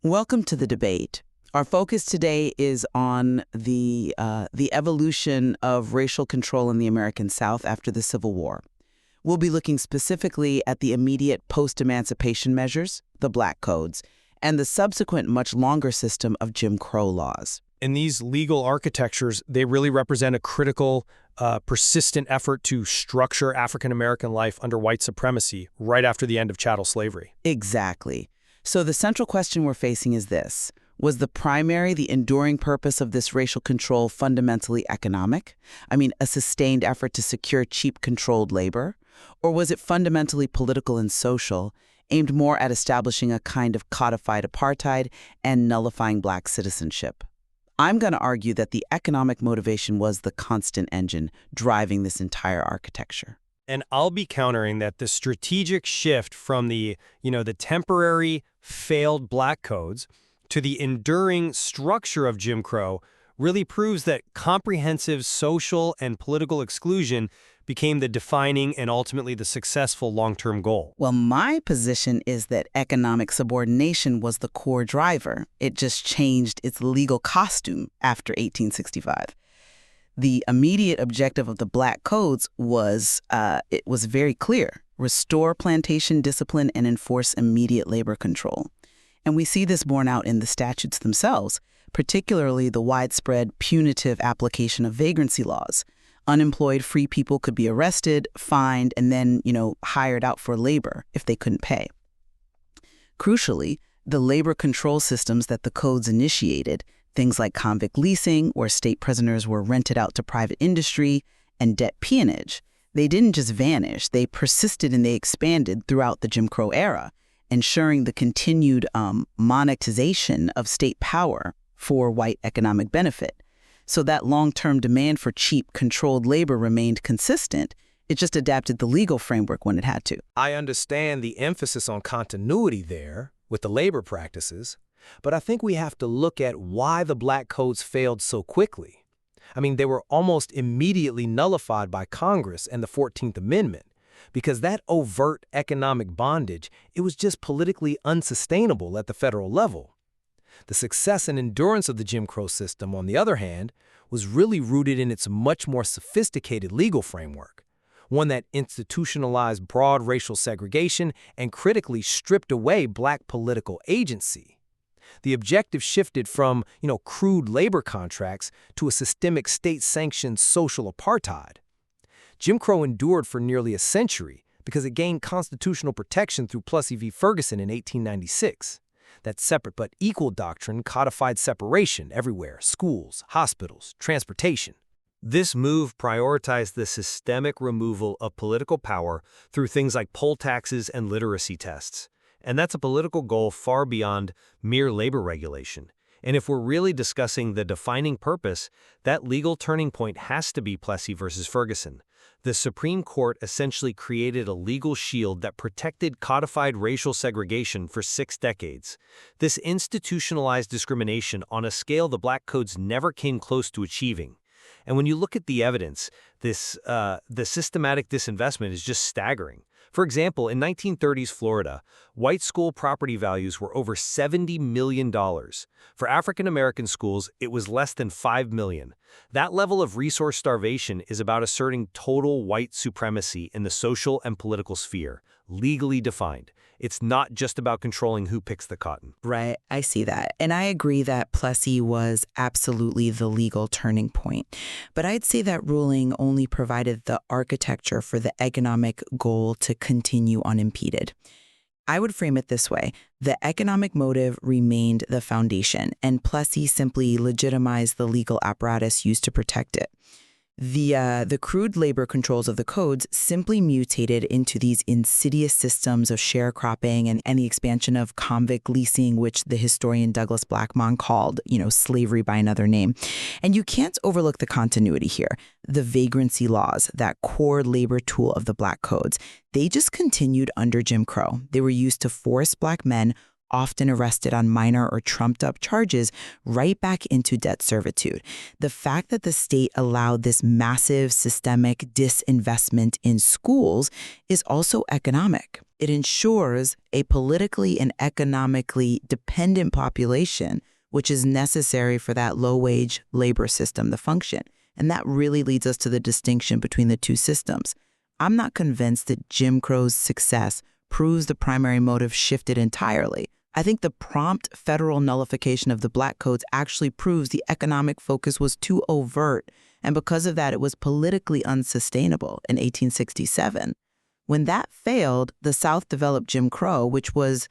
Welcome to the debate. Our focus today is on the evolution of racial control in the American South after the Civil War. We'll be looking specifically at the immediate post-emancipation measures, the Black Codes, and the subsequent much longer system of Jim Crow laws. In these legal architectures, they really represent a critical, persistent effort to structure African-American life under white supremacy right after the end of chattel slavery. Exactly. So the central question we're facing is this. Was the enduring purpose of this racial control fundamentally economic? I mean, a sustained effort to secure cheap, controlled labor? Or was it fundamentally political and social, aimed more at establishing a kind of codified apartheid and nullifying Black citizenship? I'm going to argue that the economic motivation was the constant engine driving this entire architecture. And I'll be countering that the strategic shift from the temporary failed Black codes to the enduring structure of Jim Crow really proves that comprehensive social and political exclusion became the defining and ultimately the successful long-term goal. Well, my position is that economic subordination was the core driver. It just changed its legal costume after 1865. The immediate objective of the Black Codes was very clear: restore plantation discipline and enforce immediate labor control. And we see this borne out in the statutes themselves, particularly the widespread punitive application of vagrancy laws. Unemployed free people could be arrested, fined, and then, hired out for labor if they couldn't pay. Crucially, the labor control systems that the codes initiated, things like convict leasing, where state prisoners were rented out to private industry, and debt peonage, they didn't just vanish, they persisted and they expanded throughout the Jim Crow era, ensuring the continued monetization of state power for white economic benefit. So that long-term demand for cheap, controlled labor remained consistent. It just adapted the legal framework when it had to. I understand the emphasis on continuity there with the labor practices, but I think we have to look at why the Black Codes failed so quickly. I mean, they were almost immediately nullified by Congress and the 14th Amendment, because that overt economic bondage, it was just politically unsustainable at the federal level. The success and endurance of the Jim Crow system, on the other hand, was really rooted in its much more sophisticated legal framework, one that institutionalized broad racial segregation and critically stripped away Black political agency. The objective shifted from, crude labor contracts to a systemic state-sanctioned social apartheid. Jim Crow endured for nearly a century because it gained constitutional protection through Plessy v. Ferguson in 1896. That separate but equal doctrine codified separation everywhere: schools, hospitals, transportation. This move prioritized the systemic removal of political power through things like poll taxes and literacy tests. And that's a political goal far beyond mere labor regulation. And if we're really discussing the defining purpose, that legal turning point has to be Plessy versus Ferguson. The Supreme Court essentially created a legal shield that protected codified racial segregation for 6 decades. This institutionalized discrimination on a scale the Black Codes never came close to achieving. And when you look at the evidence, the systematic disinvestment is just staggering. For example, in 1930s Florida, white school property values were over $70 million. For African-American schools, it was less than $5 million. That level of resource starvation is about asserting total white supremacy in the social and political sphere, legally defined. It's not just about controlling who picks the cotton. Right, I see that. And I agree that Plessy was absolutely the legal turning point. But I'd say that ruling only provided the architecture for the economic goal to continue unimpeded. I would frame it this way. The economic motive remained the foundation, and Plessy simply legitimized the legal apparatus used to protect it. The crude labor controls of the codes simply mutated into these insidious systems of sharecropping and the expansion of convict leasing, which the historian Douglas Blackmon called, slavery by another name. And you can't overlook the continuity here. The vagrancy laws, that core labor tool of the Black Codes, they just continued under Jim Crow. They were used to force Black men, often arrested on minor or trumped-up charges, right back into debt servitude. The fact that the state allowed this massive systemic disinvestment in schools is also economic. It ensures a politically and economically dependent population, which is necessary for that low-wage labor system to function. And that really leads us to the distinction between the two systems. I'm not convinced that Jim Crow's success proves the primary motive shifted entirely. I think the prompt federal nullification of the Black Codes actually proves the economic focus was too overt, and because of that, it was politically unsustainable in 1867. When that failed, the South developed Jim Crow, which was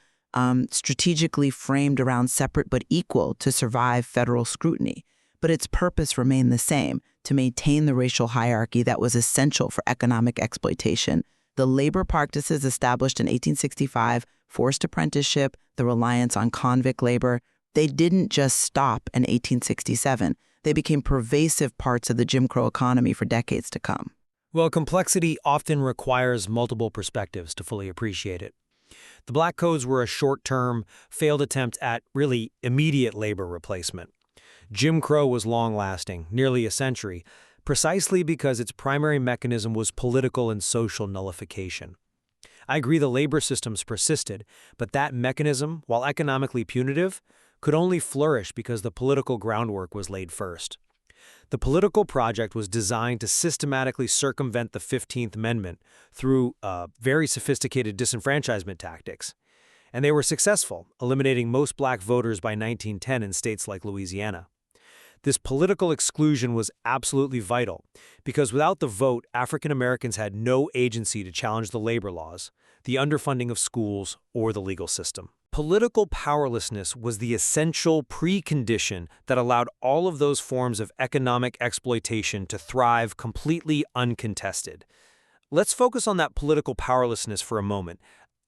strategically framed around separate but equal to survive federal scrutiny. But its purpose remained the same, to maintain the racial hierarchy that was essential for economic exploitation. The labor practices established in 1865, forced apprenticeship, the reliance on convict labor, they didn't just stop in 1867. They became pervasive parts of the Jim Crow economy for decades to come. Well, complexity often requires multiple perspectives to fully appreciate it. The Black Codes were a short-term, failed attempt at really immediate labor replacement. Jim Crow was long-lasting, nearly a century, precisely because its primary mechanism was political and social nullification. I agree the labor systems persisted, but that mechanism, while economically punitive, could only flourish because the political groundwork was laid first. The political project was designed to systematically circumvent the 15th Amendment through very sophisticated disenfranchisement tactics. And they were successful, eliminating most black voters by 1910 in states like Louisiana. This political exclusion was absolutely vital, because without the vote, African Americans had no agency to challenge the labor laws, the underfunding of schools, or the legal system. Political powerlessness was the essential precondition that allowed all of those forms of economic exploitation to thrive completely uncontested. Let's focus on that political powerlessness for a moment.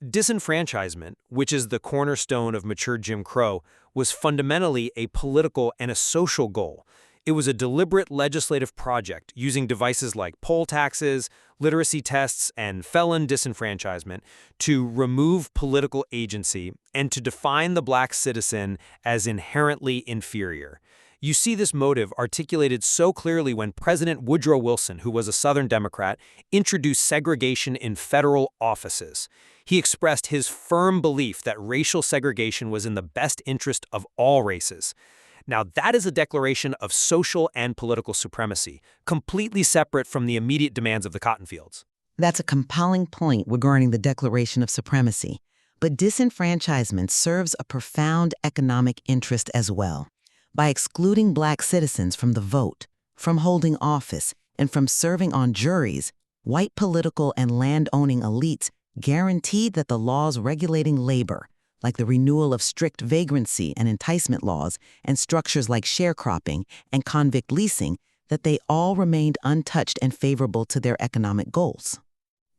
Disenfranchisement, which is the cornerstone of mature Jim Crow, was fundamentally a political and a social goal. It was a deliberate legislative project using devices like poll taxes, literacy tests, and felon disenfranchisement to remove political agency and to define the black citizen as inherently inferior. You see this motive articulated so clearly when President Woodrow Wilson, who was a Southern Democrat, introduced segregation in federal offices. He expressed his firm belief that racial segregation was in the best interest of all races. Now, that is a declaration of social and political supremacy, completely separate from the immediate demands of the cotton fields. That's a compelling point regarding the Declaration of Supremacy. But disenfranchisement serves a profound economic interest as well. By excluding black citizens from the vote, from holding office, and from serving on juries, white political and land-owning elites guaranteed that the laws regulating labor, like the renewal of strict vagrancy and enticement laws and structures like sharecropping and convict leasing, that they all remained untouched and favorable to their economic goals.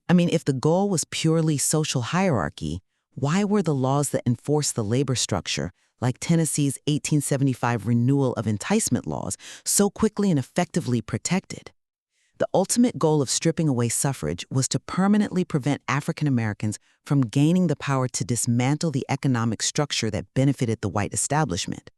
I mean, if the goal was purely social hierarchy, why were the laws that enforced the labor structure, like Tennessee's 1875 renewal of enticement laws, so quickly and effectively protected? The ultimate goal of stripping away suffrage was to permanently prevent African Americans from gaining the power to dismantle the economic structure that benefited the white establishment.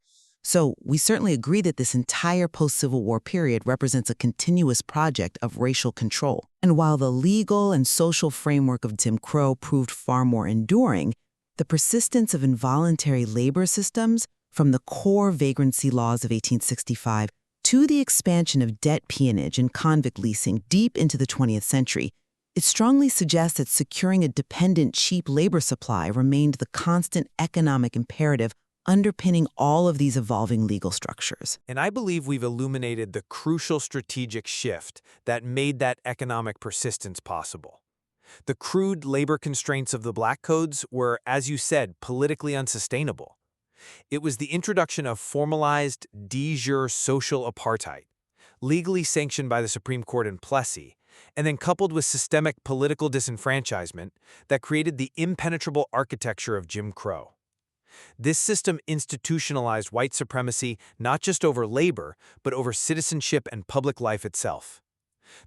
So we certainly agree that this entire post-Civil War period represents a continuous project of racial control. And while the legal and social framework of Jim Crow proved far more enduring, the persistence of involuntary labor systems, from the core vagrancy laws of 1865 to the expansion of debt peonage and convict leasing deep into the 20th century, it strongly suggests that securing a dependent, cheap labor supply remained the constant economic imperative underpinning all of these evolving legal structures. And I believe we've illuminated the crucial strategic shift that made that economic persistence possible. The crude labor constraints of the Black Codes were, as you said, politically unsustainable. It was the introduction of formalized, de jure social apartheid, legally sanctioned by the Supreme Court in Plessy, and then coupled with systemic political disenfranchisement that created the impenetrable architecture of Jim Crow. This system institutionalized white supremacy not just over labor, but over citizenship and public life itself.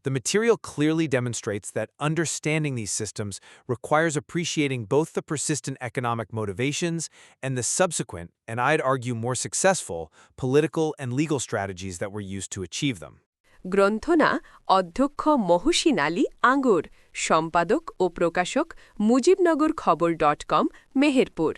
The material clearly demonstrates that understanding these systems requires appreciating both the persistent economic motivations and the subsequent, and I'd argue more successful, political and legal strategies that were used to achieve them. গ্রন্থনা অধ্যক্ষ মহসিন আলী আঙ্গুর, সম্পাদক ও প্রকাশক মুজিবনগর খবর.com, মেহেরপুর।